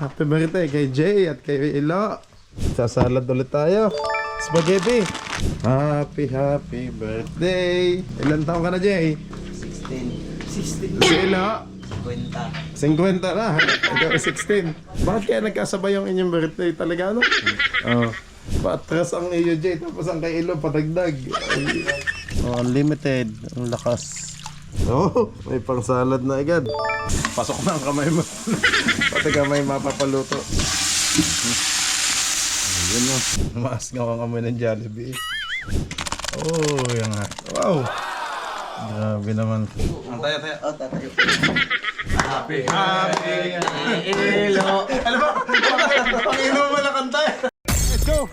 happy birthday kay Jay at kay Ilo. Sasalad ulit tayo. Spaghetti. Happy birthday. Ilan taon ka na, Jay? 16. Si Ilo? 50. 50 na. Ikaw 16. Bakit kaya nagkasabay yung inyong birthday? Talaga ano? Oo. Patras ang iyo, Jay. Tapos ang kay Ilo, patagdag. Oh, unlimited. Ang lakas. Oh, may pang salad na agad. Pasok na ang kamay mo. Pati kamay mapapaluto. Ayun o. Maas nga kang kamay ng Jollibee. Oh, yan nga. Wow. Grabe naman. Ang tayo. Oh, tatayo. Happy Ilo. Ano ba? Pang-ino mo na kanta. Let's go.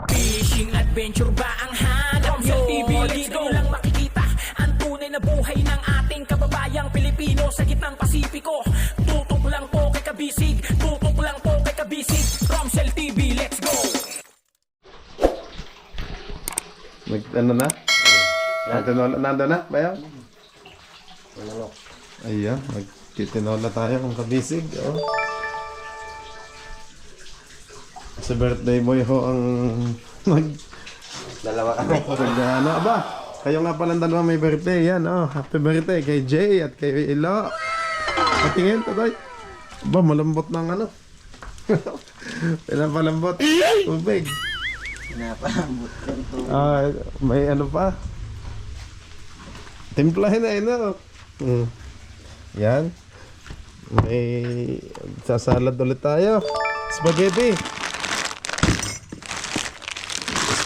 Fishing adventure ba ang hanap nyo? TV dito lang makikita ang tunay na buhay ng ating kababayang Pilipino sa gitnang Pasipiko. Tutok lang po kay Kabisig, tutok lang po kay Kabisig. Romsel TV, let's go! Ano na? Nando na? Bayaw? Ayan, magtitinola tayo ng kabisig. Oh. Sa birthday mo ho ang Dalawa kami. ano ba? Kayo nga palang dalawa may birthday. Yan, oh. Happy birthday kay Jay at kay Ilo. Patingin, tatay. Ba, malambot ng ano. Pinapalambot. Tubig. Pinapalambot yung tubig. Ah, may ano pa. Timplahin na yun, oh. Yan. May sasalad ulit tayo. Spaghetti.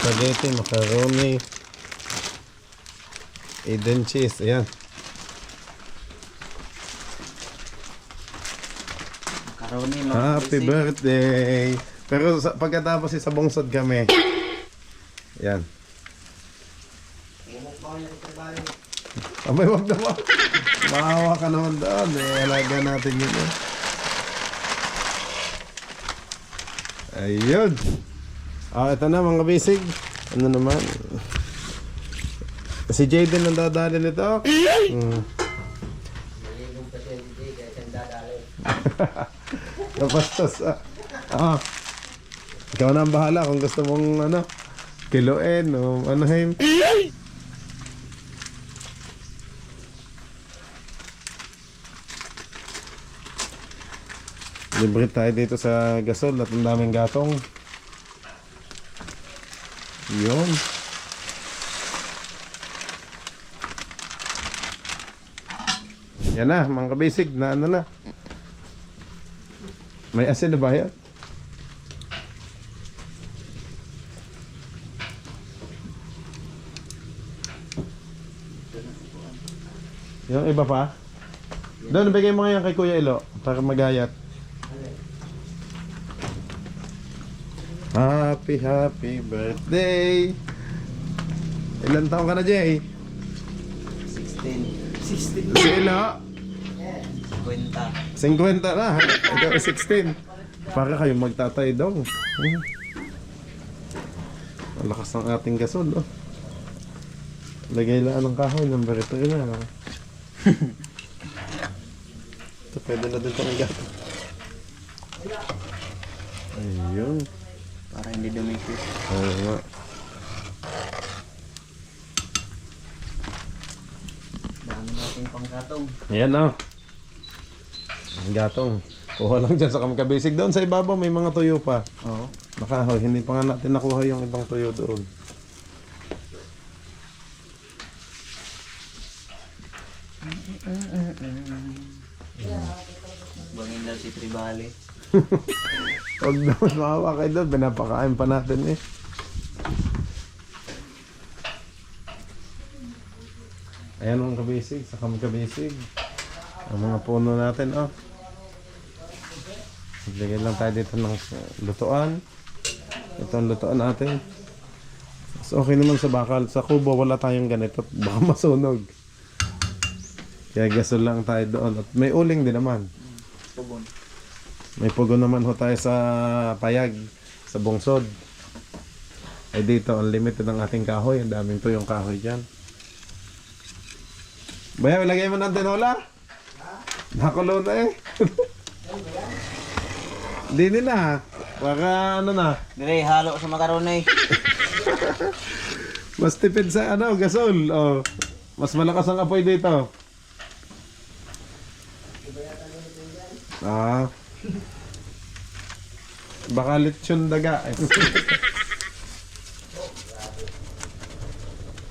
Spaghetti, macaroni, Eden cheese. Ayan. Macaroni, Happy birthday. Pero pagkatapos isabungsod kami. Yan. Abay, wag naman. Maawa ka naman doon. Alaga natin yun. Ayun. Ito na mga bisig. Ano naman? Si Jaden ang dadali nito. Kapastos. Ikaw na ang bahala kung gusto mong ano, kiluin o anuhin. Libre tayo dito sa gasol at ang daming gatong. Yun. Yan na, mga kabisig na ano na. May asin na ba yan? Yung iba pa? Doon, bigay mo ngayon kay Kuya Ilo para magayat. Happy birthday. Ilan taon ka na, Jay? 16. Si Ilo? 50. 50 na. Ikaw 16. Para kayo magtatay daw. Malakas ng ating gasol, oh. Lagay lang ng kahoy, number 3 na. Ito, pwede na din itong gato. Ayun. Para hindi dumikit. Oo nga. Dami natin pang gatong. Ayan, oh. Ang gatong. Kuha lang dyan sa kamkabisig. Doon sa ibabaw may mga tuyo pa. Oo. Nakahoy. Hindi pa nga natin nakuha yung ibang tuyo doon. Bangin daw si Tribali. Huwag naman maawa kayo doon. Pinapakain pa natin eh. Ayan ang kabisig. Sa kamkabisig. Ang mga puno natin, oh. Maglagay lang tayo dito ng lutuan. Ito ang lutuan natin. So okay naman sa bakal. Sa kubo wala tayong ganito. Baka masunog. Kaya gasol lang tayo doon. At may uling din naman. Pugon. May pugon naman ho tayo sa payag. Sa bungsod. Ay dito, unlimited ang ating kahoy. Ang daming tuyong kahoy dyan. Bayaw, lagay mo ng tinola. Nakulo na eh. Hindi nila. Baka ano na. Dire, halo sa makaroni. Mas tipid sa ano, gasol. Oh. Mas malakas ang apoy dito. Ah. Baka lechon daga.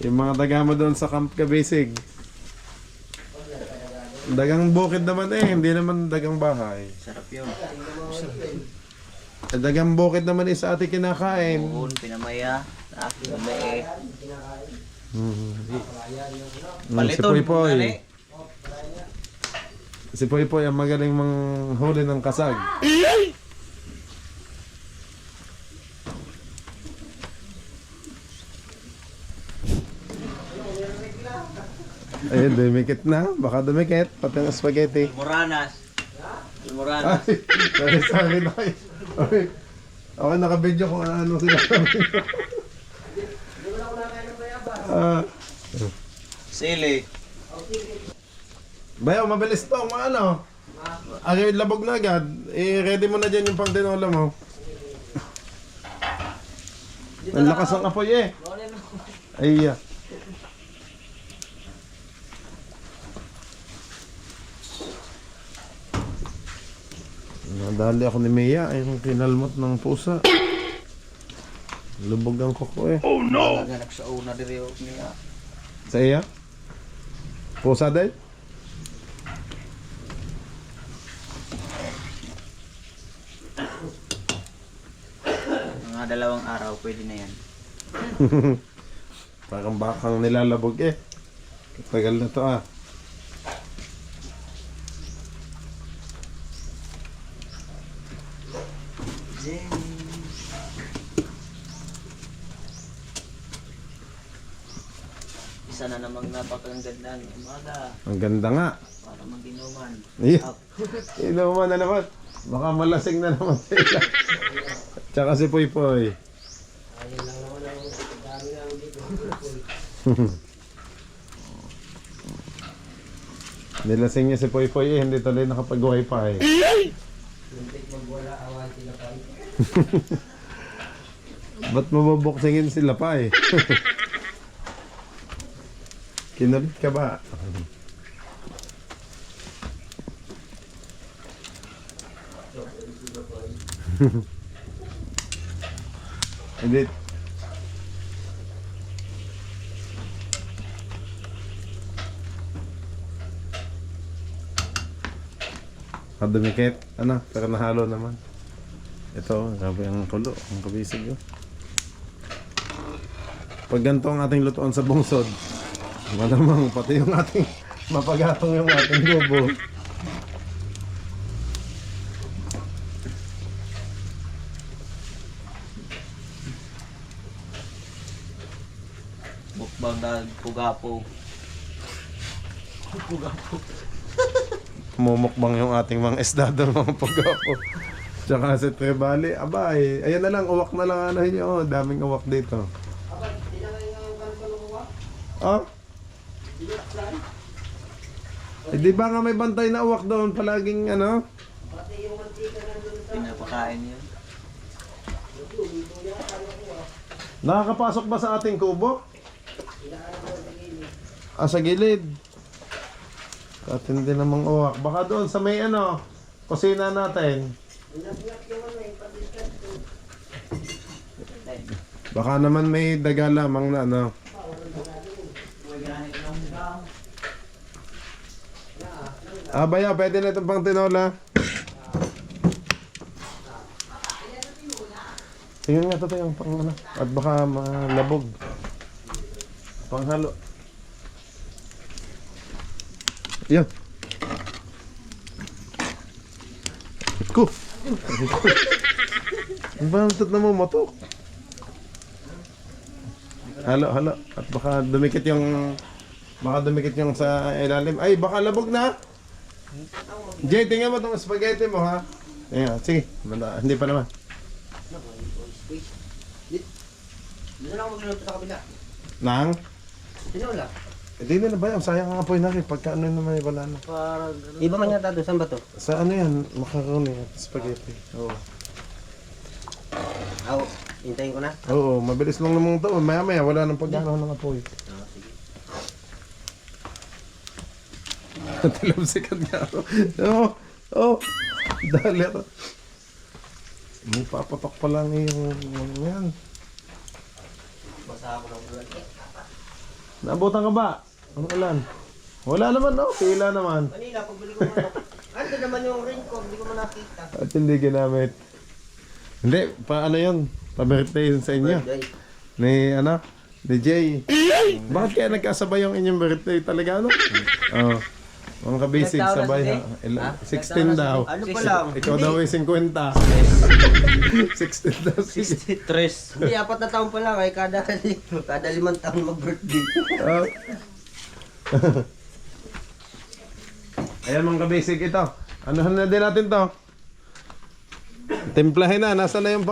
Yung mga daga mo doon sa Camp Kabisig. Dagang bukid naman hindi naman dagang bahay. Sarap yun. Dagang bukid naman sa ating kinakain. Buon, pinamaya. Gamay. Si Poy-Poy. Si Poy-Poy ang magaling manghuli ng kasag. Ayun, dumikit na. Baka dumikit. Pati ang spaghetti. Moranas. Moranas. Ay, sorry sa akin na kayo. Okay, okay, naka-video kung ano sila. Sili. Bayo, mabilis to. Mga ano. Ay, labog na agad. I-ready mo na dyan yung pang tinola mo. Ang lakas ng apoy Ay, nadali ako ni Mia yung kinalmot ng pusa. Lubog ang kuko Oh no! Naganak sa una dire niya. Sa iya? Pusa din? Mga 2 araw pwede na yan. Parang bakang nilalabog Tagal na to Isa na namang napakagandang umaga Ang ganda nga. para mag-inuman. Iya. Inuman na naman. Baka malasing na naman sila. Tsaka si Poy-Poy. Nilasing niya si Poy-Poy hindi tuloy nakapag-wifi. Ba't mababoksingin sila pa Kinulit ka ba? Hindi. Kadumikit. Ano? Pero nahalo naman. Ito, grabe ang kulo. Ang kabisig Pag ganito ang ating lutuan sa bungsod, malamang pati yung ating mapagatong yung ating gobo. Bukbang dahil pugapo. Pugapo. Mumukbang yung ating mga isda doon, mga pagapo. Tsaka si Trebali, abay, ayan na lang, uwak na lang anahin nyo. Daming uwak dito. Oh? Eh, di ba nga may bantay na uwak doon palaging ano? Pinapakain yun. Nakakapasok ba sa ating kubo? Sa gilid. Katindi namang uwak. Baka doon sa may ano, kusina natin. Baka naman may daga lamang na ano. Baya, pwede na itong pang tinola. Tingnan nga ito yung pang ano. At baka malabog. Panghalo. Yan. Ko. Ang bantot na mo matok. Halo, halo. At baka dumikit yung sa ilalim. Ay, baka labog na. Jay, tingnan mo itong spaghetti mo ha. Ayan, sige. Hindi pa naman. Dito na ako magluluto sa kabila. Nang? Tinola. Hindi na ba yan? Sayang ang apoy na rin. Pagka ano naman wala na. Iba man yata doon, saan ba to? Sa ano yan? Macaroni at spaghetti. Oo. Aw, hintayin ko na. Oo, mabilis lang naman ito. Maya-maya, wala nang pagkano ng apoy. Talamsikan nga ako. Oo. Dali ako. May papatok pa lang yung yan. Basa ako ng bulan. Naabutan ka ba? Ano ulan? Wala naman, no? Pila naman. Kanina, pagbili ko manok. Ano naman yung ring ko, hindi ko man nakita. At hindi ginamit. Hindi, ano yun? Pa-birthday yun sa inyo. Birthday. Ni, ni Jay. Bakit kaya nagkasabay yung inyong birthday talaga, ano? Oo. Mga kabisig, Nagtaon na sabay si ha. Jay? 16 daw. Ano pa lang? Ikaw daw ay 50. 16 daw. 63. Hindi, 4 na taon pa lang ay kada 5 taon mag-birthday. Oh. Ayan mga kabisig ito. Anuhan na din natin to. Timplahin na. Nasa na yung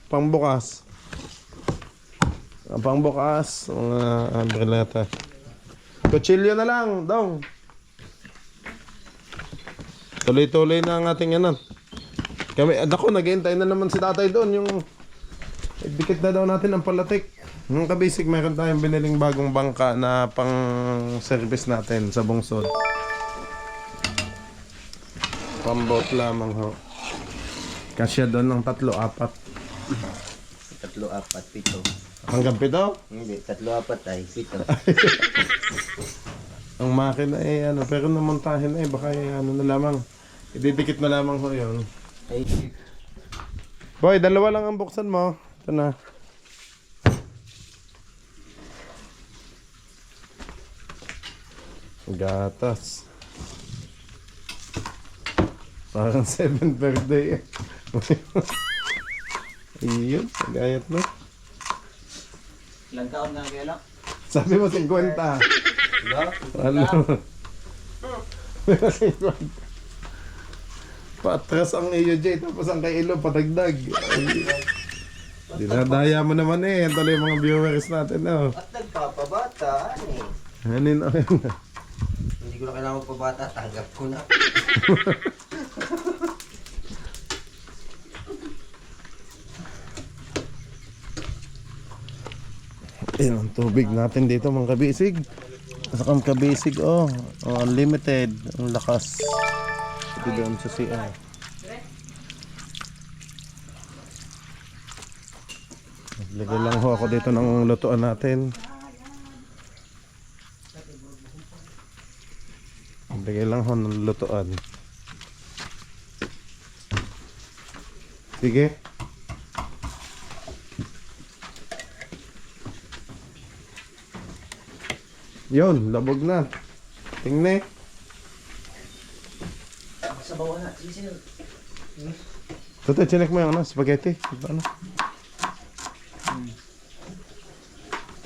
pangbukas. Ang pangbukas. Mga brelata. Kutsilyo na lang. Dong. Tuloy-tuloy na ang ating Kami, ako, naghihintay na naman si tatay doon. Yung dikit na daw natin ang palatik. Mga kabisig, meron tayong biniling bagong bangka na pang service natin sa bungsod. Pambot lamang ho. Kasya doon ng 3-4. 3, 4, 7. Hanggang 7? Hindi, 3, 4 ay 7. Ang makina pero namontahin baka na lamang. Ididikit na lamang ho yun. Ay, Boy, 2 lang ang buksan mo. Ito na. Gatas. Parang 7 birthday. Iyon, gayat na. ilang taon na kaya lang? Sabi mo 50. Ano? Patras ang iyo, Jay. Tapos ang kay Ilo, patagdag. Ay, dinadaya mo naman Yan tuloy yung mga viewers natin, At nagpapabata, Hanin ako yun. Hindi ko na kailangan magpabata, tanggap ko na. Yan ang tubig natin dito mga kabisig. Ang kabisig unlimited. Ang lakas. Ito doon sa CR. Naglagay lang ho ako dito ng lutuan natin. Naglagay lang ho ng lutuan. Sige. Yun, labog na. Tingnan. Sabaw na, sige. Toto, chinek mo yung spaghetti. Ano?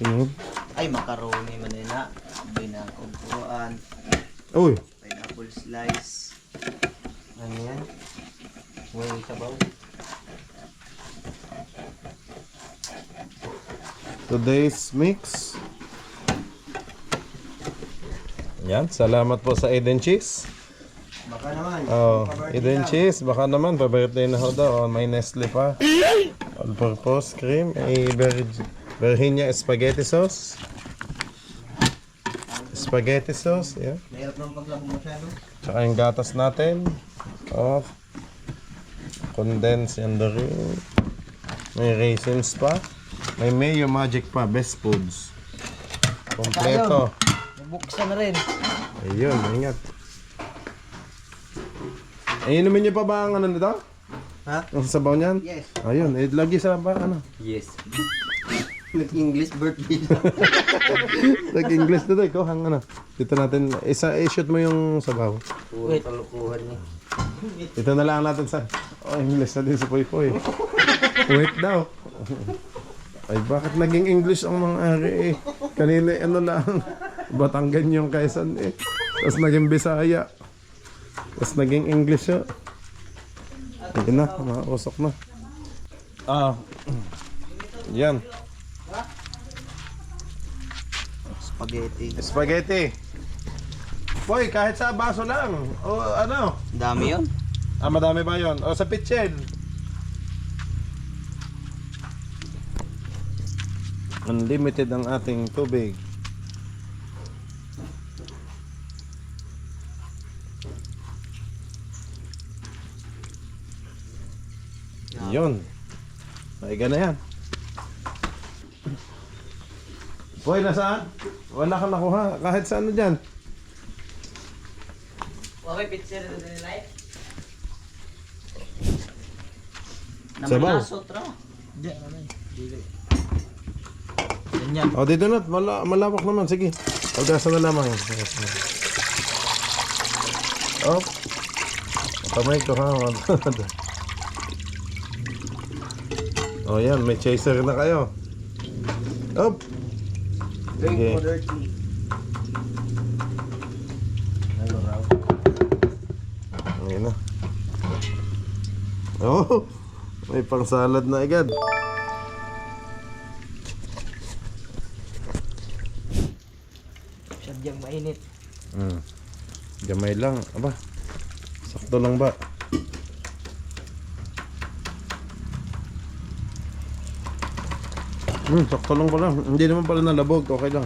Tingin. Ay, macaroni man nila. Binakong Uy, pineapple slice. Ano yan? May sabaw. today's mix. Yan, salamat po sa Eden Cheese. Baka naman. Eden Cheese, baka naman pa-birthday na ho daw. May Nestle pa. All-purpose cream, Virginia spaghetti sauce. Spaghetti sauce, yeah. Mahirap naman paglabo masyado. Tsaka yung gatas natin. Condense yan the ring. May raisins pa. May mayo magic pa, best foods. Kompleto. Buksan na rin. Ayun, ingat. Inumin niyo pa ba ang nito? Ha? Ang sabaw niyan? Yes. Ayun, lagi sa ba Yes. Nag-English birthday lang. Nag-English na to, ikaw hang Dito natin, i-shoot mo yung sabaw. Wait. Kalukuhan niya. Ito na lang natin sa... English na din sa Poy Poy. Wait daw. Ay, bakit naging English ang mga ari Kanina, lang. Batanggan yung Quezon Tapos naging Bisaya. Tapos naging English Hindi na, makausok na. Yan. spaghetti. Spaghetti. Boy, kahit sa baso lang. O ano? Dami yun. Madami ba yun? O sa pitchen. Unlimited ang ating tubig. Yun. Ay, na yan. Boy, nasaan? Wala ka nakuha. Kahit sa ano dyan. Okay, pizza rin din life. Sabaw. Sotra. O, dito na. Malawak naman. Sige. Pagkasa na lamang. Oh. Kamay ko ha. O, yan. May chaser na kayo. Op. Drink Sige. for dirty. Ayun na. Oh, may pang salad na agad. Sadyang mainit. Gamay lang. Aba, sakto lang ba? Sakto lang pala. Hindi naman pala nalabog. Okay lang.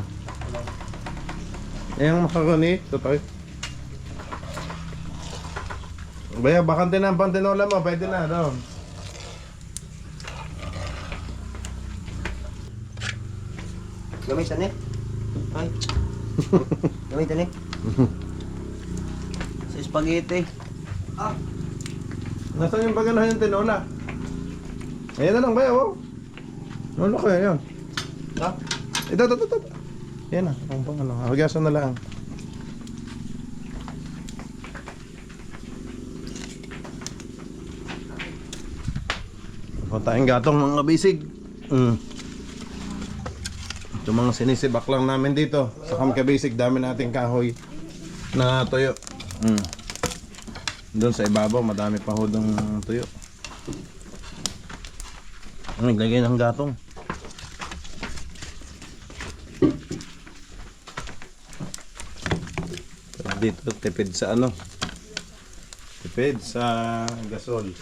Yung macaroni, ito tayo. Baya, bakante na ang pantinola mo. Pwede na, no? Gamitan eh. Ay. Gamitan eh. Sa spaghetti. Ah. Nasaan yung baganahan yung tinola? Ayan na lang, baya, oh. Ano kaya yan? Ha? Ito. Yan na, ang pang ano. Hugasan na lang. Tayong gatong mga bisig. Ito mga sinisibak lang namin dito sa Kamkabisig. Dami nating kahoy na tuyo. Doon sa ibabaw madami pa hodong tuyo. Naglagay ng gatong. Dito tipid sa ano? Tipid sa gasol.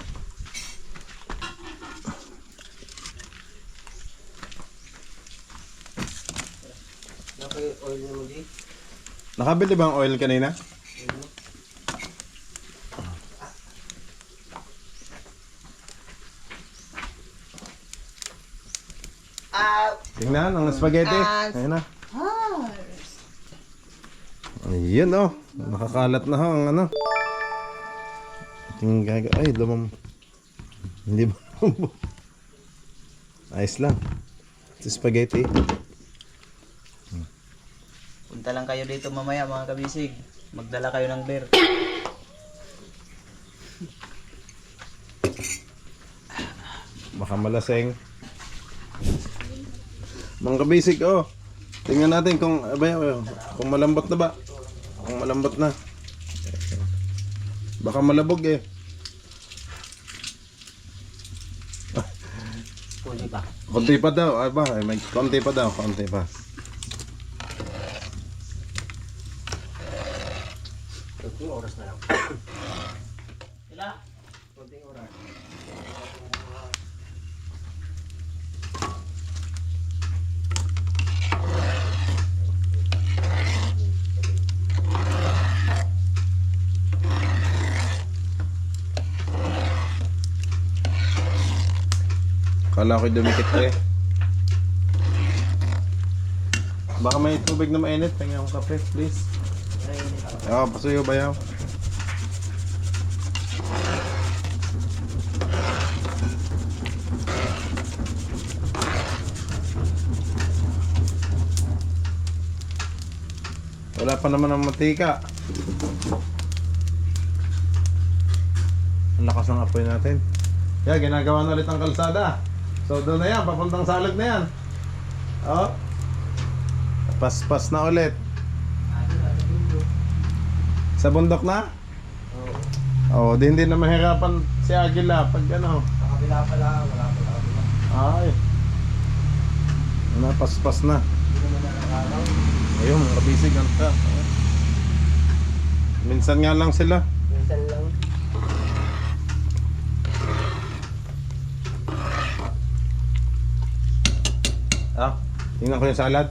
Oil naman di. Nakabili bang oil kanina? Tingnan ang spaghetti. Ayun na. Ayun oh. Nakakalat na ho ang ano. Tingin gaga. Ay, lumam. Hindi ba? Ayos lang. Ito spaghetti. Punta lang kayo dito mamaya mga kabisig. Magdala kayo ng beer. Baka malaseng. Mga kabisig, oh. Tingnan natin kung kung malambot na ba. Kung malambot na. Baka malabog eh. Kunti pa. Konti pa daw. Ay ba? May konti pa daw. Konti pa. Kunting oras na lang. Sila? Kunting oras. Kala ko'y dumikit eh. Baka may tubig na mainit. Tingnan akong kape, please. Pasuyo ba yaw? Wala pa naman ang matika. Ang lakas ng apoy natin. Yeah, ginagawa na ulit ang kalsada. So doon na yan, papuntang salog na yan. Oh. Paspas na ulit. Sa bundok na? Oo. Di hindi na mahirapan si Agila pag ano. Sa kabila pala, wala pa kabila. Ay. Napaspas na. Hindi naman na nakalaw. Ayun, mga kabisig, ano ka? Minsan nga lang sila. Minsan lang. Tingnan ko yung salad.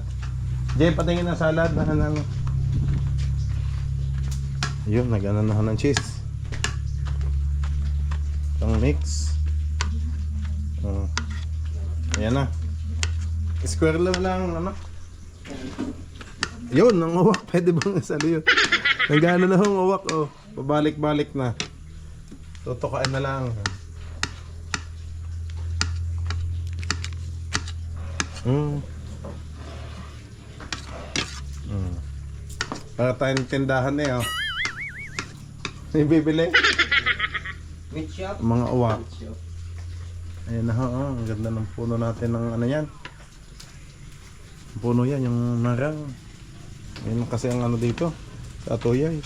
Jay, patingin ng salad. Ano. Ayun, nag-ano na ako ng cheese. Itong mix. Ayan na. Square lang, ano. Yun, ang uwak. Pwede bang isali yun? Nagano na ang uwak, oh. Pabalik-balik na. Tutukain na lang. Para tayong tindahan eh, oh. May bibili. Meat shop. Mga uwak. Meat shop. Ayan na, oh. Ang ganda ng puno natin ng ano yan. Puno yan, yung narang. Ayan kasi ang ano dito. Sa Atoyay.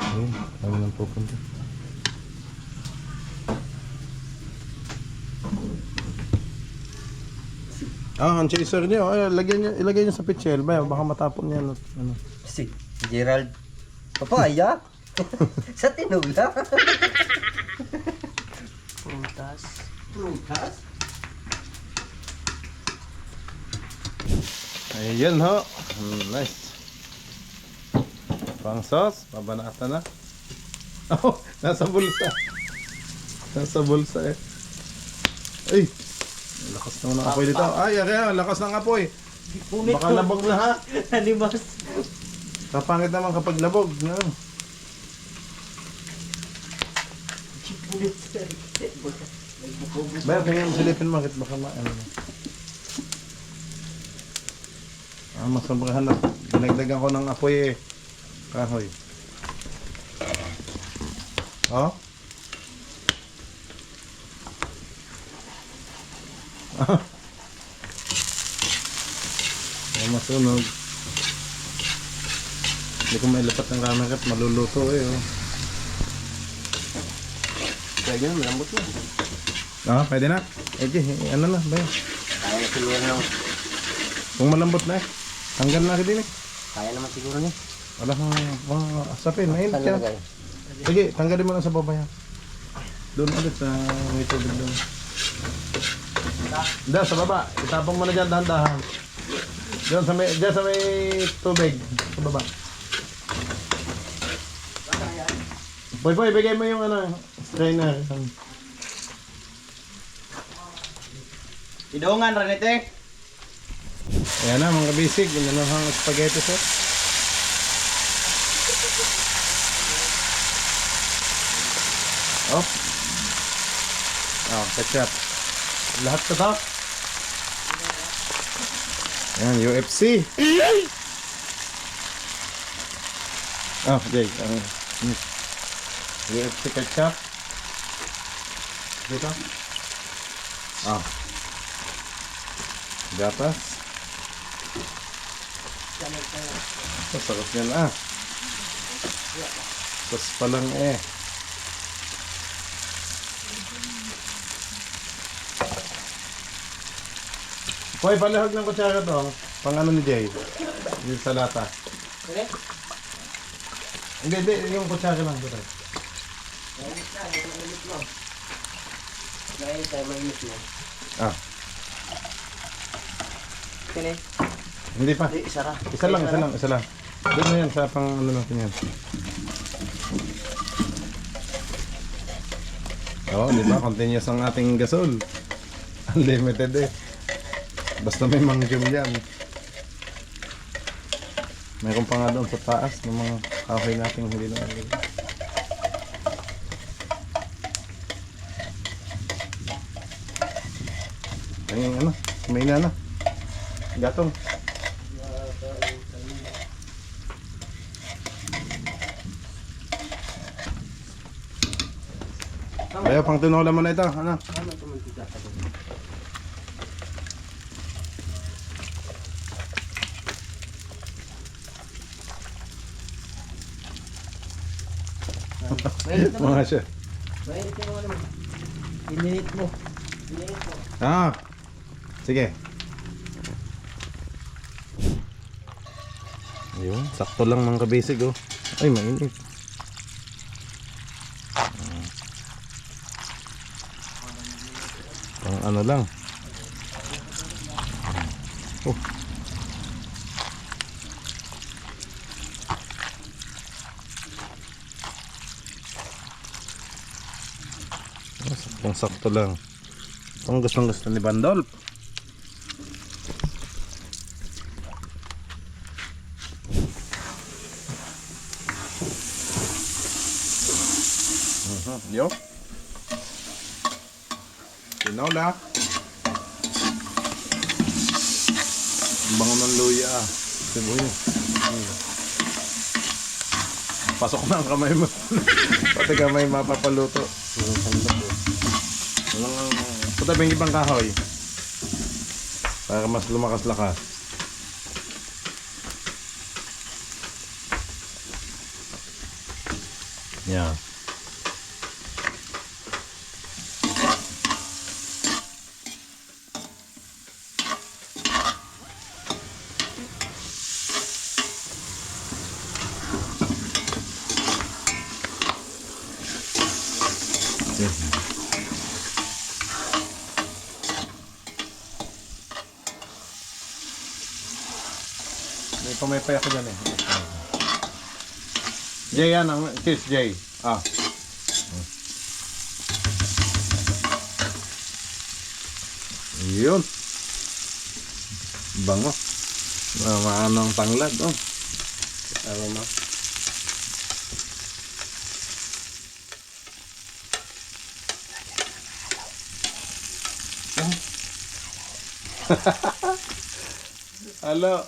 Ayun, kami nang pupunta. Ang chaser niyo, ay, ilagay niyo sa pitchel, ba, baka matapon niyan ano. Si Gerald. Papaya? Sa tinula? Prutas. Prutas? Ayun ho. Nice. Pang sauce, pabanata na. Oh, nasa bulsa. Nasa bulsa eh. Ay. Lakas naman ng apoy dito. Ay, lakas ng apoy. Baka labog na ha. Nalimas. Kapangit naman kapag labog. No? Bayo, tingnan mo silipin mo. Baka ano. Masobrahan na. Dinagdagan ko ng apoy eh. Kahoy. Oh? Masunog. Hindi ko mailapat ng camera at maluluto eh. Oh. Pwede na, malambot na. Pwede na. Ano na ba yun? Kaya na siguro na. Kung malambot na eh. Tanggal na rin eh. Kaya naman siguro niya. Wala kang asapin. Mainit ka. Sige, tanggalin mo lang sa baba yan. Doon ulit sa may tubig doon. Diyan sa baba. Itapong mo na dyan dahan-dahan. Diyan sa may tubig. Sa baba. Boy, bigay mo yung ano, strainer. Idungan, Ranete. Ayan na mga kabisig. Inanahang spaghetti sauce. Ketchup. Lahat sa top. Ayan, UFC. Jay. UFC ketchup. Dito. Gatas. Sarap yan Tos pa lang eh. Hoy, palihog ng kutsara to. Pang ano ni Jay? Yung sa lata. Hindi, yung kutsara lang to. Hindi pa. Isa lang. Doon na yan sa pang ano natin yan. Di ba? Continuous ang ating gasol. Unlimited eh. Basta may mangyum yan. Mayroon pa nga doon sa taas ng mga kahoy natin hindi na nalagay. Ayun ano, may na. Gatong. Bayo, pang tinola mo na ito. Ano? Mga siya. Init mo. Sige. Yun, sakto lang mga kabisig oh. Ay, mainit. Pang ano lang. Oh. Saktong-sakto lang. Ang gustong-gusto ni Bandol. Yo. Tinola. Bango ng luya. Sibuyas. Pasok na ang kamay mo. Pati kamay mapapaluto. Patabing ibang kahoy. Para mas lumakas-lakas. Yeah. May pamay-pay ako dyan eh. Jay yan ang kiss Jay. Ah. Yun. Bango. Maano ang tanglad oh. Ano mo? Halo.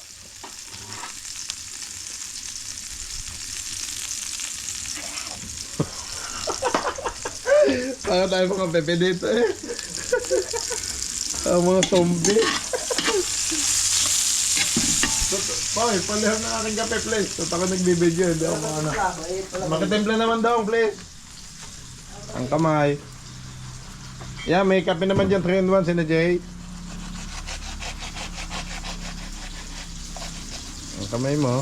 Para tayo mga pepe dito eh. Ang mga zombie. Hoy, paliham na aking kape please. Ito ako nagbibideo. Hindi ako ano. Makitimpla naman daw please. Ang kamay. Yeah, may kape naman dyan 3-in-1 sina Jay. Ang kamay mo.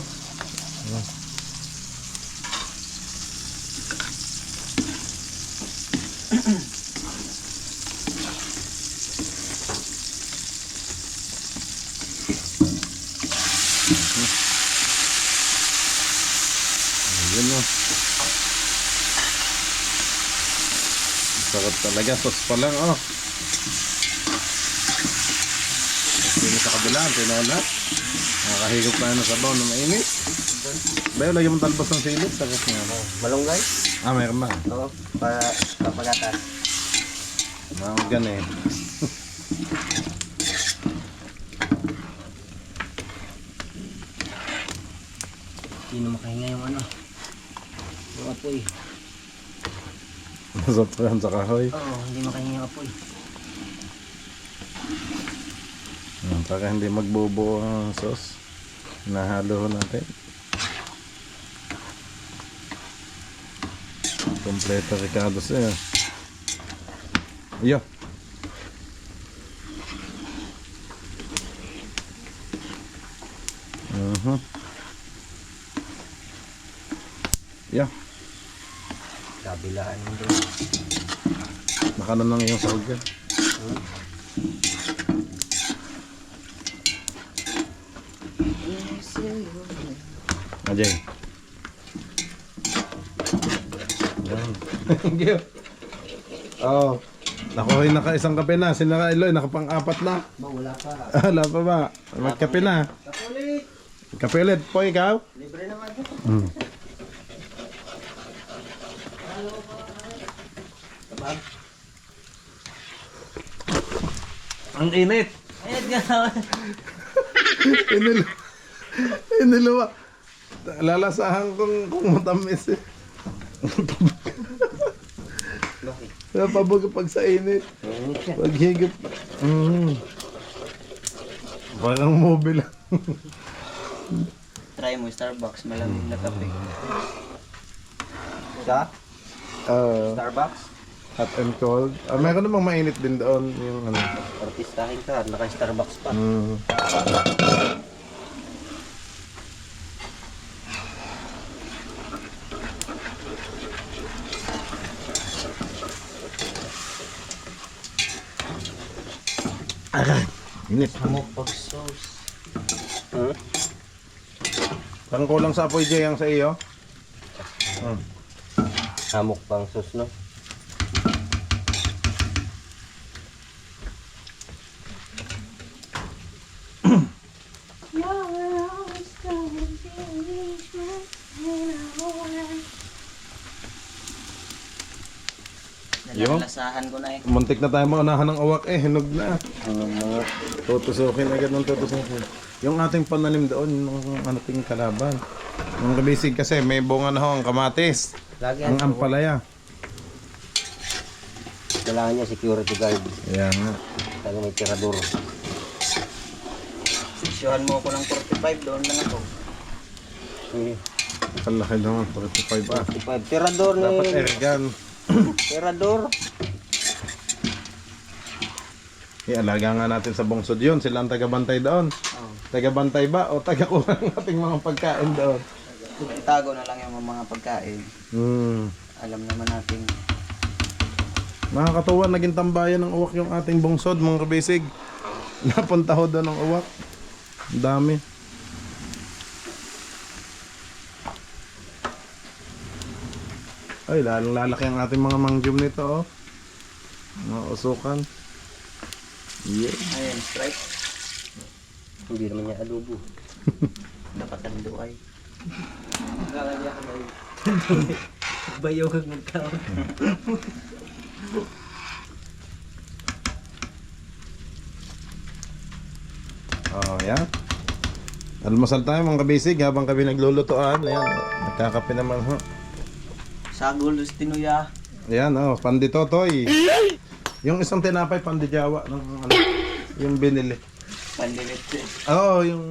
Ayan o. Sarap talaga. Sos pa lang oh. Sino sa kabila. Tinola. Nakakahigop tayo ng sabaw na mainit. Bayo, lagyan mo talbos ng silip. Tapos nga. Malunggay? Ah, mayroon ba? Oo. Para kapagatan. Gan eh. Hindi na makahinga yung ano. Yung apoy. Masapran sa kahoy. Oo, hindi makahinga yung apoy. Para hindi magbubuo ang sauce. Nahalo natin. Kompleto Ricardo siya. Iyo. Iyo. Kabilaan mo doon. Nakanan lang yung sahog yan. Ajay. Thank you. Oh. Nakuha na isang kape na. Sina Eloy, nakapang-apat na. Ba, wala pa. Wala pa ba? Magkape na. Kapulit! Kape ulit po ikaw? Libre naman. Tabag. Ang init. Ayun nga. Iniluwa. Lalasahan kung matamis eh. Bakit? Napabog pag sa init. Mainit siya. Pag higip. Parang mobile lang. Try mo Starbucks, malamig na kape. Sa? Starbucks? Hot and cold. Meron namang mainit din doon. Yung ano. Artistahin ka, naka-Starbucks pa. Aray, init. Hamok pork sauce. Parang kulang sa apoy, Jay, ang sa iyo. Hamok pang sauce, no? Yo. Nalalasahan ko na eh. Muntik na tayo maunahan ng uwak hinog na. Tutusukin agad ng tutusukin. Yung ating pananim doon, yung ating kalaban. Yung kabisig kasi may bunga na ho ang kamatis. Lagi Ang ampalaya. Kailangan niya security guard. Ayan nga. Kaya may tirador. Sisyohan mo ako ng 45, doon lang ako. Kalaki naman, 45 ah. 45. Tirador ni... Dapat airgun. Tirador. Ialaga nga natin sa bungsod yun. Sila ang tagabantay doon. Tagabantay ba o tagakuha ng ating mga pagkain doon? Itago na lang yung mga pagkain. Alam naman natin. Nakakatuwa, naging tambayan ng uwak yung ating bungsod, mga kabisig. Napunta ho doon ng uwak. Ang dami. Ay, lalong lalaki ang ating mga mangjum nito, oh. Mga usukan. Yeah. Ayan, strike. Hindi naman niya adobo. Dapat ang duay. Lalagyan ka ba? Bayaw kang magkaon. Oh, yan. Almasal tayo mga kabisig habang kami naglulutuan. Ayan, nagkakape naman ho. Sagol, tinuya. Ayan, oh, panditotoy. Yung isang tinapay pandijawa ng ano, yung binili. Pandilit. Oo, yung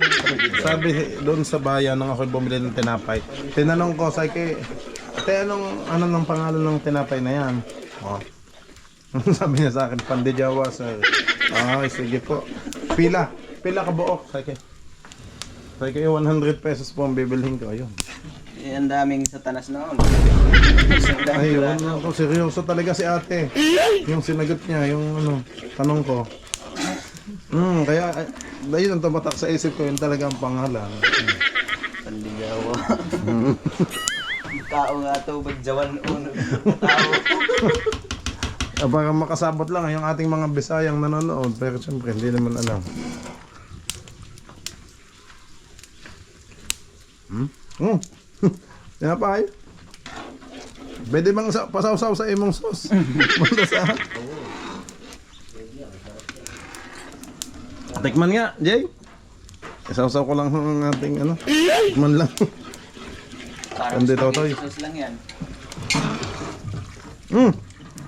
sabi doon sa bayan nang ako bumili ng tinapay. Tinanong ko, Saiki, ate, ano ng pangalan ng tinapay na yan? Oh. Sabi niya sa akin, pandijawa, sir. Ay, sige po. Pila ka buok, Saiki. Saiki, 100 pesos po ang bibilhin ko. Ayun. Ang daming satanas noon. Ayun, ako seryoso talaga si ate. Yung sinagot niya, yung ano, tanong ko. Kaya, ayun ang tumatak sa isip ko, yun talaga ang pangalan. Pandigawa. Tao nga to, bagjawan uno. Tao. Para makasabot lang yung ating mga Bisayang nanonood, pero siyempre hindi naman alam. Tinapay. Pwede bang pasaw-saw sa imong sauce? Banda sa... Tikman nga, Jay. Isaw-saw ko lang ang ating ano. Tikman lang. Parang Panditotoy. sauce lang yan.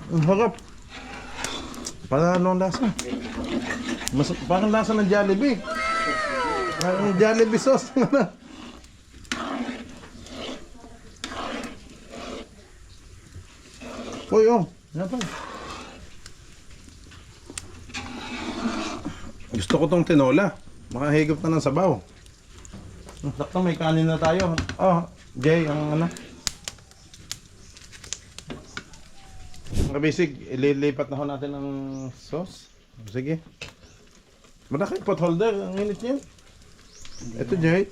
Ang harap. Parang anong lasa? Parang lasa ng Jollibee. Parang Jollibee sauce. Uy, oh. Yan pa. Gusto ko tong tinola. Makahigop na ng sabaw. Sakto, may kanin na tayo. Oh, Jay, ang ano. Ang kabisig, ililipat na ho natin ng sauce. Sige. Malaki pot holder. Ang init niya. Ito, Jay.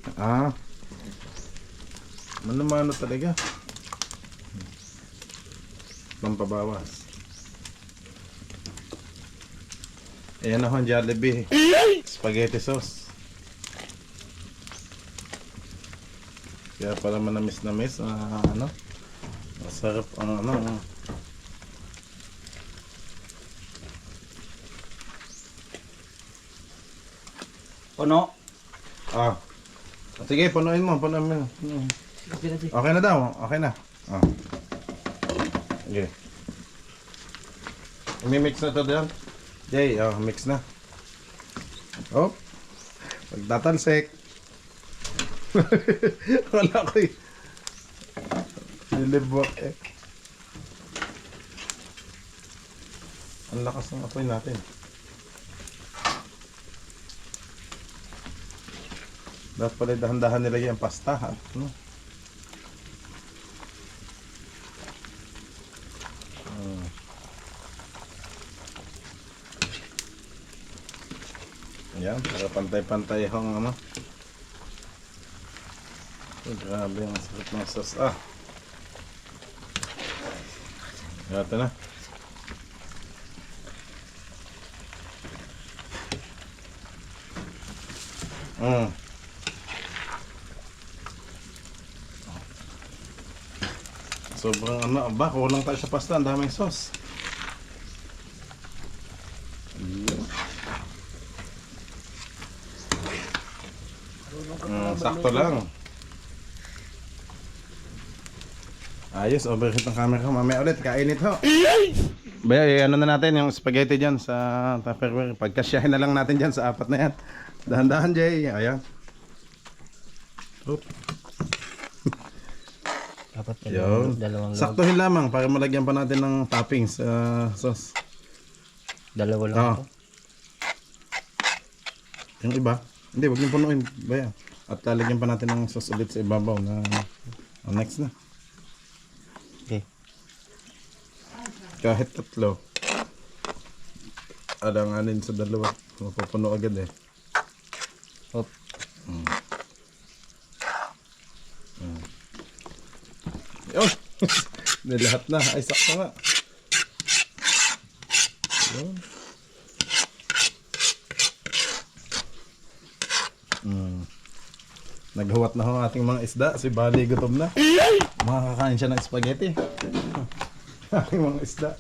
Mano-mano talaga. Pampabawas. Ayan na ho ang Jollibee. Spaghetti sauce. Kaya pala manamis-namis. Ano? Masarap ang ano. Puno. Sige, punuin mo. Okay na daw. Okay na. Okay. Imi-mix na to diyan. Jay, mix na. Oh. Pagtatalsik. Wala ko eh. Silibok eh. Ang lakas ng apoy natin. Dapat pala dahan-dahan nilagay ang pasta ha. No? Yan, para pantay-pantay hong ano. Grabe ang sarap ng sauce. Ito na. Sobrang ano, kulang tayo sa pasta, ang daming sauce. Sakto lang. Ayos, overheat ng camera ko. Mamaya ulit, kainit ho. Baya, ano na natin yung spaghetti dyan sa Tupperware. Pagkasyahin na lang natin dyan sa 4 na yan. Dahan-dahan, Jay. Ayan. Oop. Dapat Yun. dalawang log. Saktuhin lamang para malagyan pa natin ng toppings sa sauce. Dalawa lang Oo. ito. Yung iba, hindi, wag niyong punuin. Baya. At lalagyan pa natin ng sauce ulit sa ibabaw na next na. Okay. Kahit 3. Alanganin sa 2. Mapupuno agad eh. Hop. Yun! Lahat na. Ay, sakto nga. Yun. Naghuwat na ho ang ating mga isda. Si Bali gutom na. Makakakain siya ng spaghetti. Ating mga isda.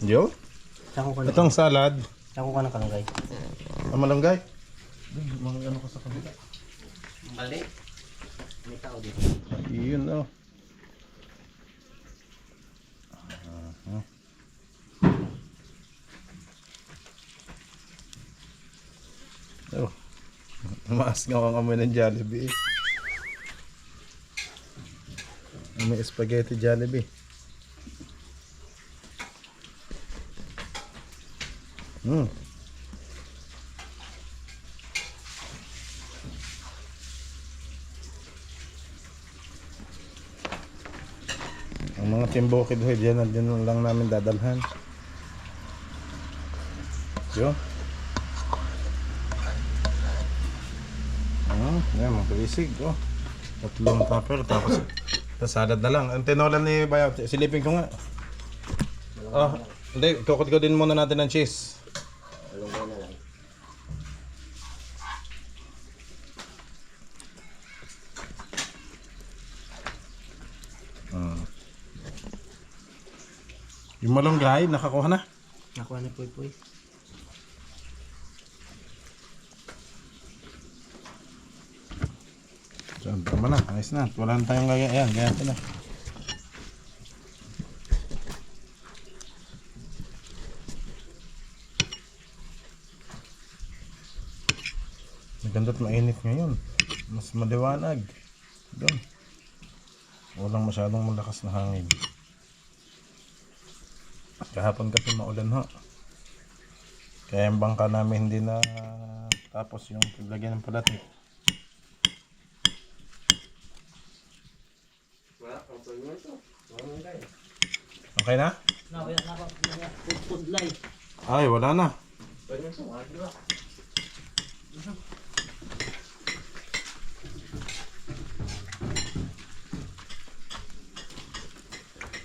Yo? Sako ka na. Itong salad. Sako ka na kalagay. Ang malunggay. Mga ano ko sa kabila. Mali. May tao dito. Yun oh. Oh. Maas nga ang amoy ng Jollibee. May spaghetti Jollibee. Ang mga timbukid ho, dyan lang namin dadalhan. Yun. Yan, mga tuisig. 3 tupper, tapos salad na lang. Ang tinola ni Bayaw, silipin ko nga. Hindi, kukot din muna natin ng cheese. Malunggay na lang. Yung malunggay, nakakuha na. Nakuha na puy-puy. So, tama na, ayos na. Wala na tayong gaya. Ayan, gaya na. Maganda't mainit ngayon. Mas maliwanag. Doon. Walang masyadong malakas na hangin. Kahapon kasi maulan ho. Kaya yung bangka namin hindi na tapos yung paglagyan ng palatik. Okay na? Ay, wala na.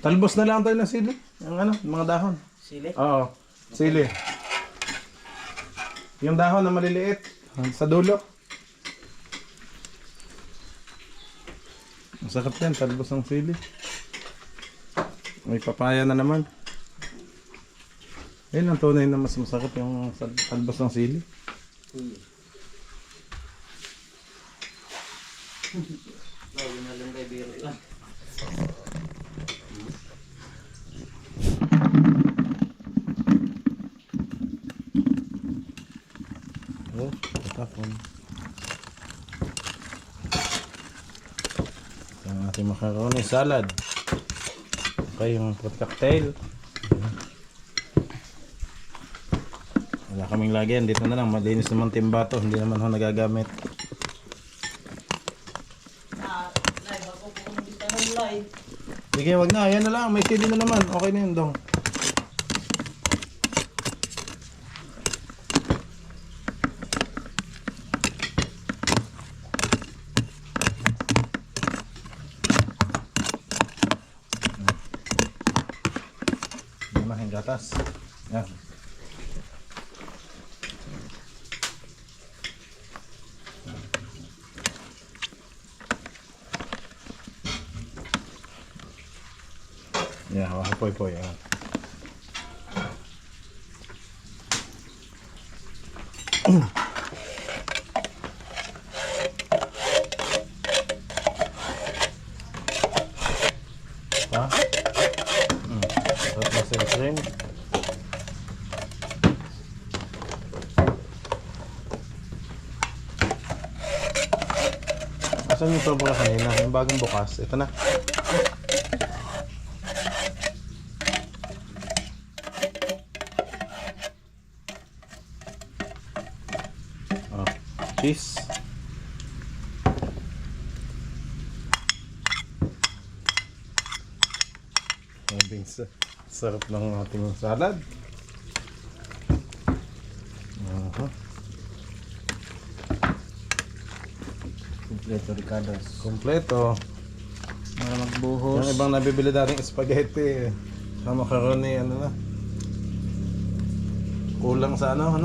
Talbos na lang tayo ng sili. Yung ano, mga dahon. Sili? Oo, sili. Yung dahon na maliliit sa dulo. Masakap yan, talbos ng sili. May papaya na naman. Ayun ang tunay na mas masakap yung talbos ng sili. Bago na lang kay biro lang. Oh, tapon. Ang ating macaroni salad. Okay, yung fruit cocktail. Wala kaming lagyan. Dito na lang. Malinis naman timbato. Hindi naman ho nagagamit. na eh. Sige, wag na. Yan na lang. May CD na naman. Okay na yun, dong. Yan na, yung gatas. Yan. Yeah, hapoy-poy. Yan. Pa? Sarap na sa cream. Asan yung sobra kanina? Yung bagong bukas. Ito na. Oh, cheese. Sarap ng ating salad. Kompleto Ricardo's. Kompleto. Para magbuhos. Yung ibang nabibili dating spaghetti, na macaroni, ano na. Kulang sa ano.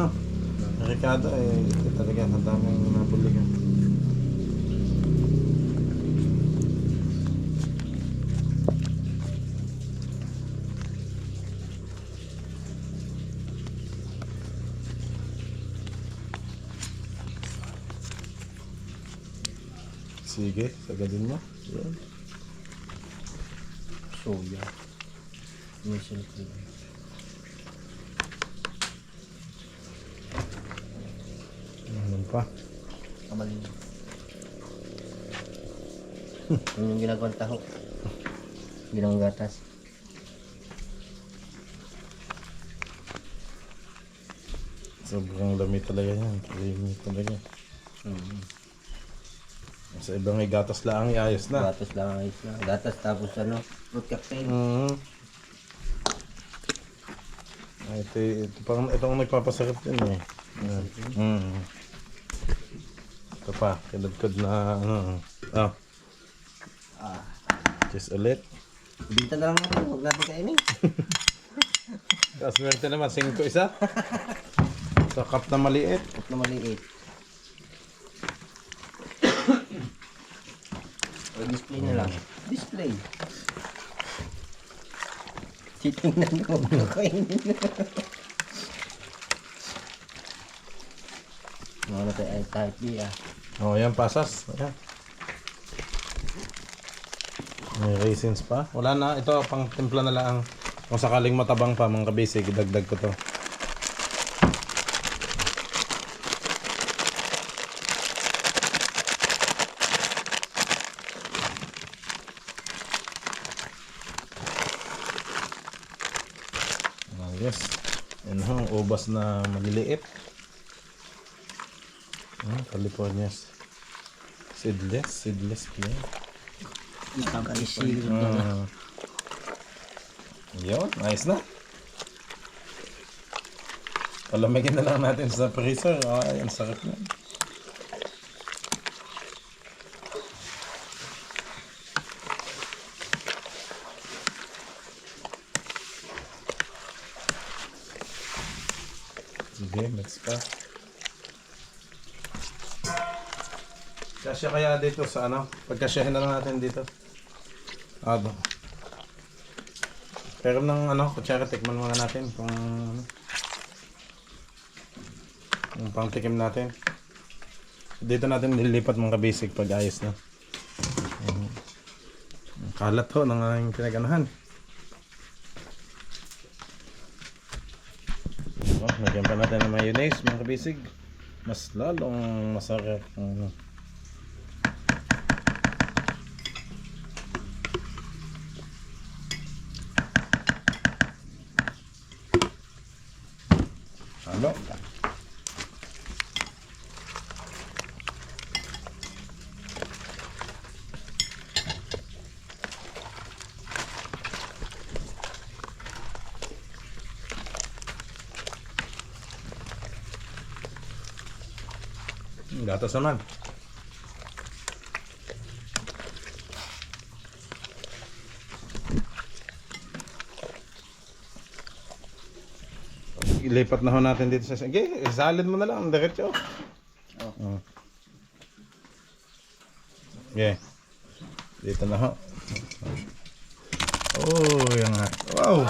Ricardo, ito talaga, ang daming nabuli ka. Sige, sagadin mo. Yan. Soya. Mission cream. Ano pa? Kamal. Yun yung ginagawang taho. Ginawang gatas. Sobrang dami talaga yan. Creamy talaga. Sa ibang may gatas lang, ayos na. Gatas lang ang ayos na. Gatas tapos ano, fruit cocktail. Ito ang nagpapasarap din eh. Ito pa, kinadkod na ano. Cheese ulit. Binta na lang natin, huwag natin kainin. Tapos meron din naman, 5 isa. Sa cup na maliit. Huwag na maliit. O display na lang. Display. Titingnan ko, huwag na kainin. Mga na tayo ay type B ah. Oh, yan pasas. Ayan. May raisins pa. Wala na. Ito, pang timpla na lang. Kung sakaling matabang pa, mga kabisig, idagdag ko to. Yes. Yan ho, ubas na maliliit. California's seedless plain. Ipag-isig. Yun, ayos na. Palamigin na lang natin sa freezer. Ay, ang sarap na. Sige, mix pa. Kasya kaya dito sa ano? Pagkasyahin na lang natin dito. Ado. Pero ng ano, kutsara, tikman muna natin kung ano. Yung pang-tikim natin. Dito natin nililipat mga kabisig pag ayos na. Kalat ho ng aking pinaganahan. Nagyan pa natin ng mayonnaise mga kabisig. Mas lalong masarap. Halo. Gatas naman. Ilipat na ho natin dito sa... Okay, salad mo na lang. Diretso. Oh. Okay. Dito na ho. Oh, yan nga. Wow!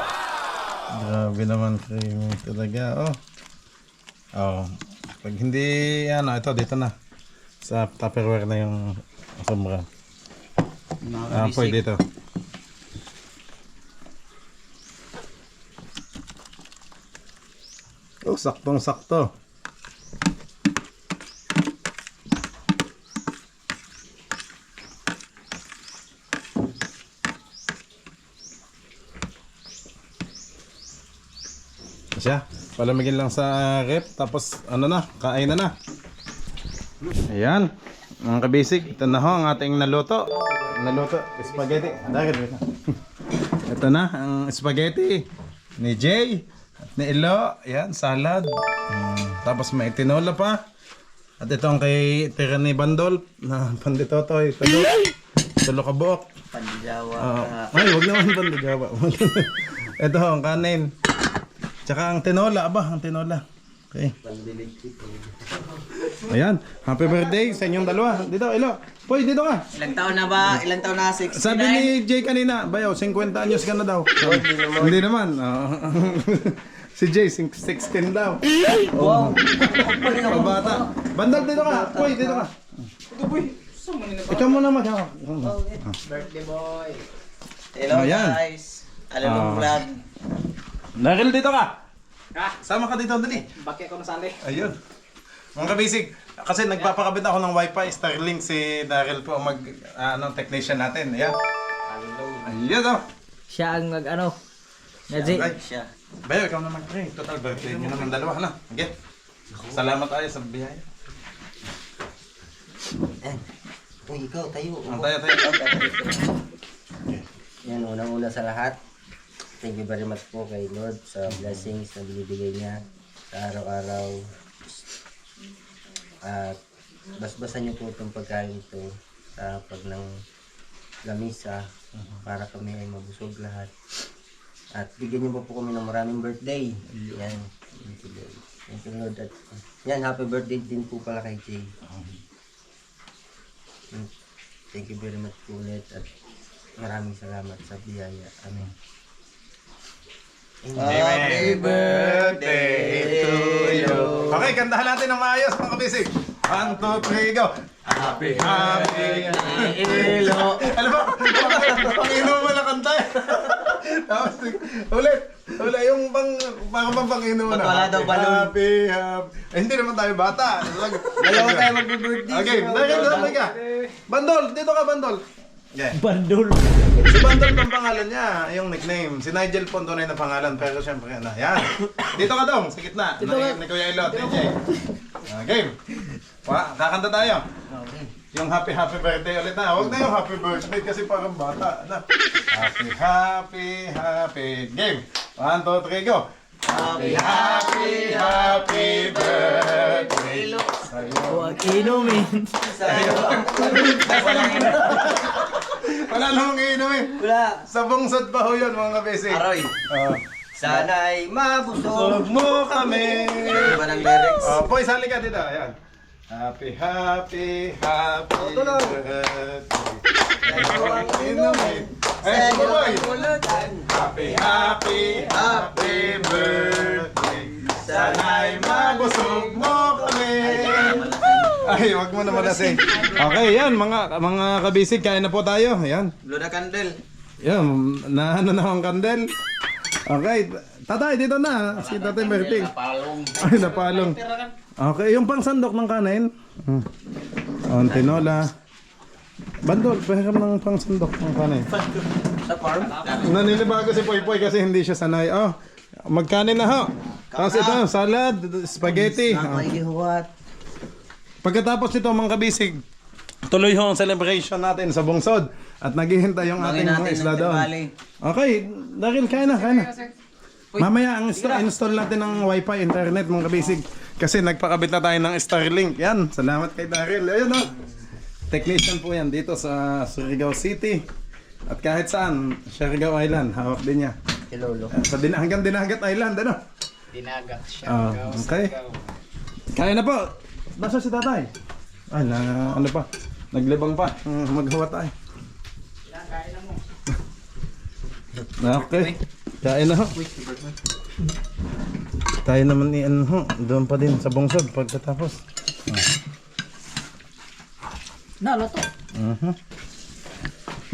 Grabe naman creamy talaga. Oh. Oh. Pag hindi, ano, ito, dito na. Sa Tupperware na yung sombra. Pwede dito. Oh, saktong-sakto. Siya, palamigin lang sa rep, tapos ano na, kain na. Ayan, mga kabisig, ito na ho ang ating naluto. Spaghetti. Ito na, ang spaghetti ni Jay at ni Ilo. Ayan, salad. Tapos may tinola pa. At ito ang kay tira ni Bandol na panditotoy. Tulo ka buok. Pandijawa. Ay, wag naman pandijawa. Ito ang kanin. Tsaka ang tinola, ang tinola. Okay. Ayan, happy birthday sa inyong dalawa. Dito, Ilo. Poy, dito ka. Ilang taon na ba? Ilang taon na? 69? Sabi ni Jay kanina, bayaw, 50 anyos ka na daw. Hindi naman. Si Jay, 16 daw. Wow! Pabata. Bandal, dito ka. Poy, dito ka. Ikaw muna mag-hawak. Birthday boy! Hello Ayan. guys! Alam mo vlog. Daryl, dito ka. Sama ka dito, dali. Bakit ako nasali? Ayun. Mga kabisig, kasi nagpapakabit ako ng wifi, Starlink si Daryl po ang technician natin. Ayan. Ayan o. Siya ang nag-ano. Ay, Siya. bayo, ikaw naman. Okay, total birthday nyo naman dalawa. Hala, okay. Salamat tayo sa biyaya. Uy, ikaw, tayo. Ang tayo. Yan, unang-una sa lahat. Thank you very much po kay Lord sa blessings na binibigay niya sa araw-araw. At basbasan niyo po itong pagkain ito sa pag ng lamisa para kami ay mabusog lahat. At bigyan niyo po kami ng maraming birthday. Yan. Thank you Lord. At yan, happy birthday din po pala kay Jay. Thank you very much po ulit at maraming salamat sa biyaya. Amen. Happy birthday to you. Okay, kantahan natin ng maayos mga kabisig. 1, 2, 3, go. Happy Ilo. Alam mo, pang-inom mo na kanta. Tapos, ulit, yung pang-inom mo na. Ba't wala daw balon? Happy. Hindi naman tayo bata. Dalawa tayo magbe-birthday. Okay, dahil ka. Bandol, dito ka Bandol. Yeah. Bandol. Si Bandol ang pangalan niya, yung nickname. Si Nigel po tunay na pangalan, pero syempre yan. Yan. Dito ka dong, sa gitna. Ni Kuya Ilot, DJ. Game. Kakanta tayo. Yung happy birthday ulit na. Huwag na yung happy birthday kasi parang bata. Happy. Game. 1, 2, 3, go. Happy birthday. Huwag inumin. Wala namang iinumin. Wala. Sa bungsod pa ho yun mga kabesig. Aroy. Sana'y mabusog. Huwag mo kami. Iba ng lyrics. Boy, sali ka dito. Ayan. Happy birthday. Huwag inumin. Ay, boy. Happy birthday. Sana'y mabusog mo kami. Ay, wag mo naman kasi. Okay, yan mga kabisig, kain na po tayo. Ayan. Luna Candle. Yan, na ang kandel. Okay, tatay dito na. Si Tatay Berting. Ay, napalong. Okay, yung pangsandok ng kanin. Ang tinola. Bandol, pahiram ng pangsandok ng kanin. Sa farm. Naninibago si Poy Poy kasi hindi siya sanay. Oh, magkanin na ho. Tapos ito, salad, spaghetti. Nakikihuwat. Pagkatapos nito mga kabisig, tuloy ho ang celebration natin sa bungsod. At naghihintay yung ating mga isla doon. Okay, dahil kaya na. Mamaya ang install natin ng wifi, internet mga kabisig. Kasi nagpakabit na tayo ng Starlink. Yan, salamat kay Daryl. Ayun o. Technician po yan dito sa Surigao City. At kahit saan, Surigao Island, hawak din niya. Lolo. Hanggang Dinagat Island, ano? Dinagat siya. Okay. Kaya na po. Nasa si tatay? Ay, ano pa? Naglibang pa. Maghawa tayo. Kain na mo. Okay. Kain na ho. Tayo naman ni ano ho. Doon pa din sa bungsod pagkatapos. Naloto.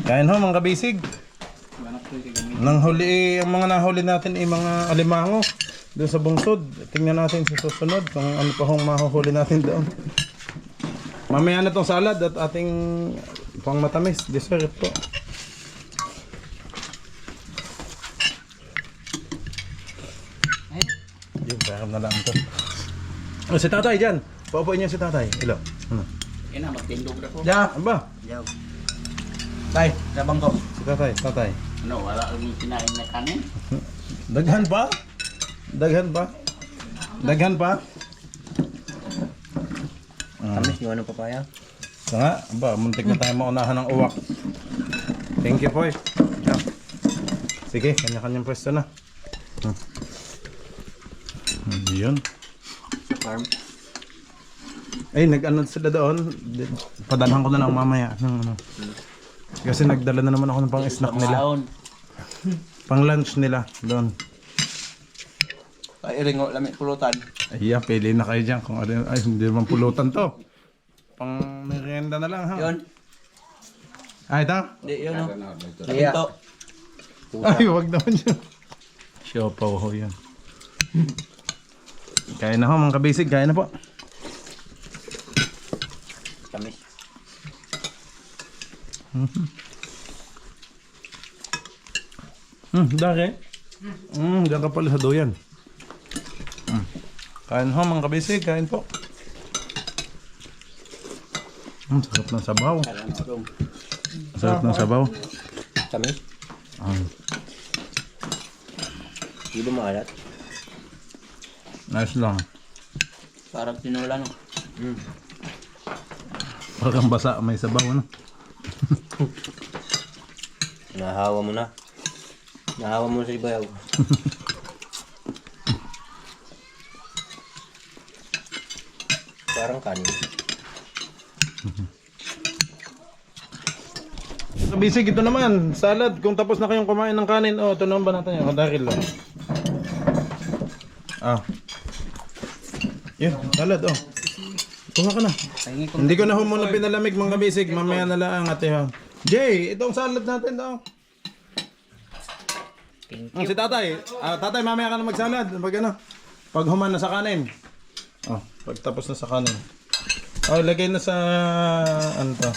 Kain ho mga kabisig. Nang huli, ang mga nahuli natin ay mga alimango doon sa bungsod. Tingnan natin sa susunod kung ano pa hong mahuhuli natin doon. Mamaya na tong salad at ating pang matamis dessert po. Yun, parang na lang ito. Oh, si tatay dyan. Paupuin niyo si tatay. Hello. Ano? Ina, magtindog na po. Ya, aba. Yaw. Tay, Labang ko. si tatay. Ano, wala kami kinain na kanin. Daghan pa? Daghan pa? Daghan pa? Tamis yung ano papaya? So nga, aba, muntik na tayo maunahan ng uwak. Thank you, Poy. Yeah. Sige, kanya-kanyang pwesto na. Yun. Sa farm. Ay, nag-ano sila doon. Padalhan ko na lang mamaya. Ng, ano. Kasi nagdala na naman ako ng pang-snack nila. Pang-lunch nila doon. Ay, ringo, lamig pulutan. Ay, pili na kayo dyan. Kung ano, ay, hindi naman pulutan to. Pang merienda na lang, ha? Yun. Ay, ito? Hindi, yun o. Iya. Ito. Ay, wag naman yun. Siopaw ho yun. Kaya na ho, mga kabisig. Kaya na po. Tamis. Dari. Diyan ka pala sa doyan. Kain ho, mga kabisig. Kain po. Sarap ng sabaw. Sarap ng sabaw. Tamis. Hindi ba maalat? Nice lang. Parang tinula no. Parang basa, may sabaw, ano? Nahawa mo na. Nahawa mo na sa ibayaw. Parang kanin. Kabisig, ito naman. Salad. Kung tapos na kayong kumain ng kanin, oh, ito naman ba natin yan? Kadaril lang. Yun, salad, oh. Kuha ka na. Hindi ko na ho muna pinalamig, mga kabisig. Mamaya na lang, ate, ha. Jay, itong salad natin, daw. Si tatay. Tatay, mamaya ka na magsalad. Pag ano? Pag human na sa kanin. Oh, pag tapos na sa kanin. Oh, lagay na sa ano to?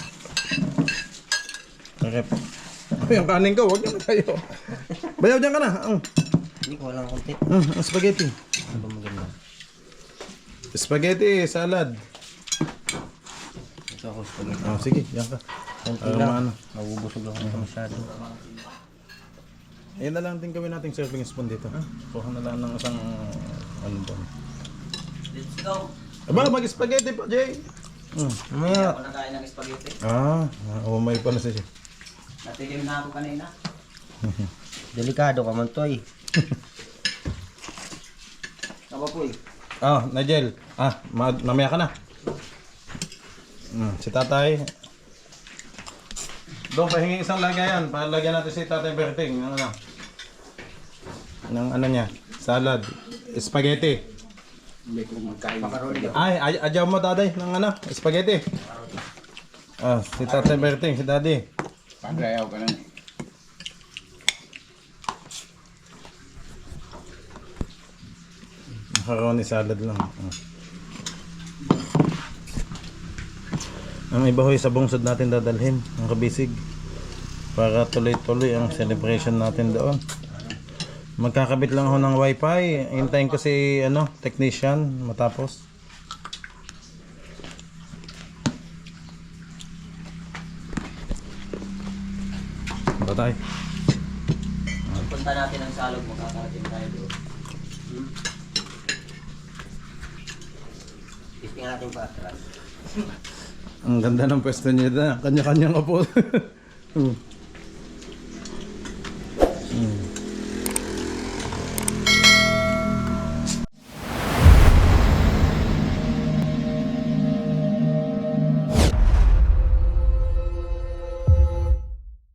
Okay. Ay, ang kanin ko, wag na kayo. Bayaw dyan ka na. Hindi ko walang konti. Spaghetti. Ano ba maganda? Spaghetti, salad. Ito ako spaghetti. Oh, sige, yan ka. Konti lang. Mabubusog ako ito masyado. Ayun na lang din gawin nating serving spoon dito. Kuha na lang ng isang ano doon. Let's go. Aba, mag-spaghetti pa, Jay. Mamaya. Ako nakain ng spaghetti. Umay pa na siya. Natikim na ako kanina. Delikado ka man to eh. Kapapoy. Nigel. Mamaya ka na. Si tatay. Doon, pahingi isang lagayan. Palagyan natin si tatay Berting. Ng ano niya. Salad. Spaghetti. Hindi ko magkain. Ay, adyaw mo tatay ng ano, spaghetti. Si tatay Berting, si daddy. Pagayaw ka lang. Macaroni salad lang. Ang iba ho'y sa bungsod natin dadalhin, ang kabisig. Para tuloy-tuloy ang celebration natin doon. Magkakabit lang ako ng wifi. Hintayin ko si technician matapos. Batay. Punta natin ang salog, makakarating tayo doon. Tingnan natin pa atras. Ang ganda ng pwesto niya na. Kanya-kanyang apo.